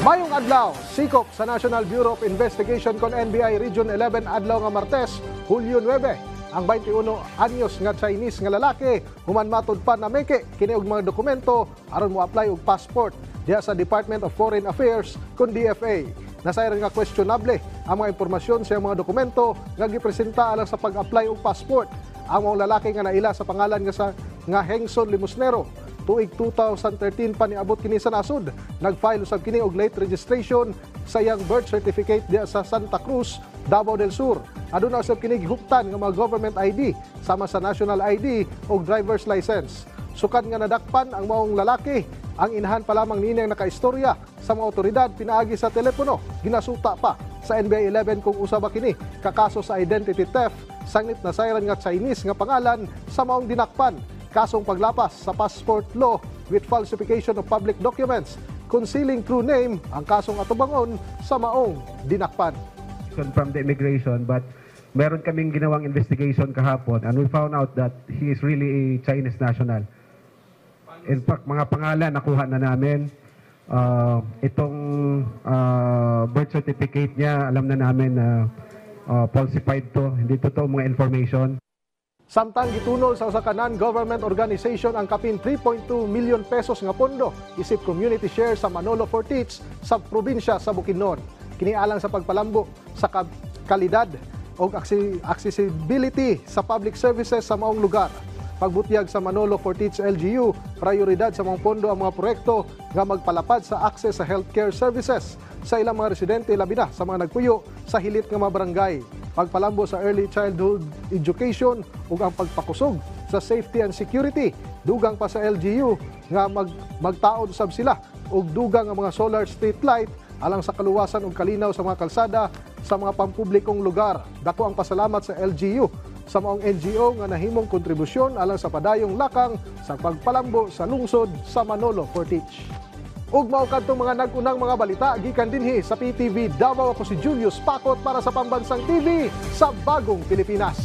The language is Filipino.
Mayong adlaw, sikop sa National Bureau of Investigation kon NBI Region 11 adlaw nga Martes, Hulyo 9. Ang 21 anyos nga Chinese nga lalaki human matud pa na meke kini og mga dokumento aron mo apply og passport diha sa Department of Foreign Affairs kon DFA. Nasayran nga questionable ang mga impormasyon sa mga dokumento nga gipresenta alang sa pag-apply og passport. Ang mga lalaki nga naila sa pangalan nga Hengson Limosnero. Tuig 2013 pa niabot kini sa nasud. Nag-file usab kini og late registration sa iyang birth certificate diha sa Santa Cruz, Davao del Sur. Aduna usab kini gihuptan nga mga government ID sama sa national ID o driver's license. Sukad nga nadakpan ang maong lalaki, ang inahan pa lamang nining nakaistorya sa mga otoridad pinaagi sa telepono. Ginasuta pa sa NBI 11 kung usaba kini kakaso sa identity theft sanglit nasayran nga Chinese nga pangalan sa maong dinakpan. Kasong paglapas sa passport law with falsification of public documents, concealing true name ang kasong atubangon sa maong dinakpan. From the immigration, but meron kaming ginawang investigation kahapon and we found out that he is really a Chinese national. In fact, mga pangalan nakuha na namin. Itong birth certificate niya, alam na namin na falsified to, hindi totoo mga information. Samtang gitunol sa usa ka non-government organization ang kapin 3.2 million pesos nga pondo isip community share sa Manolo Fortich sa probinsya sa Bukidnon. Kini alang sa pagpalambo sa kalidad o accessibility sa public services sa maong lugar. Pagbutyag sa Manolo Fortich LGU, prioridad sa mga pondo ang mga proyekto nga magpalapad sa access sa healthcare services sa ilang mga residente labi na sa mga nagpuyo sa hilit nga mga barangay. Pagpalambo sa early childhood education ug ang pagpakusog sa safety and security. Dugang pa sa LGU nga magtaod sab sila og dugang ang mga solar street light alang sa kaluwasan ug kalinaw sa mga kalsada sa mga pampublikong lugar. Dako ang pasalamat sa LGU sa maong NGO nga nahimong kontribusyon alang sa padayong lakang sa pagpalambo sa lungsod sa Manolo Fortich. Ug mao kadtong mga nag-unang mga balita gikan dinhi sa PTV Davao. Ako si Julius Pakot para sa Pambansang TV sa Bagong Pilipinas.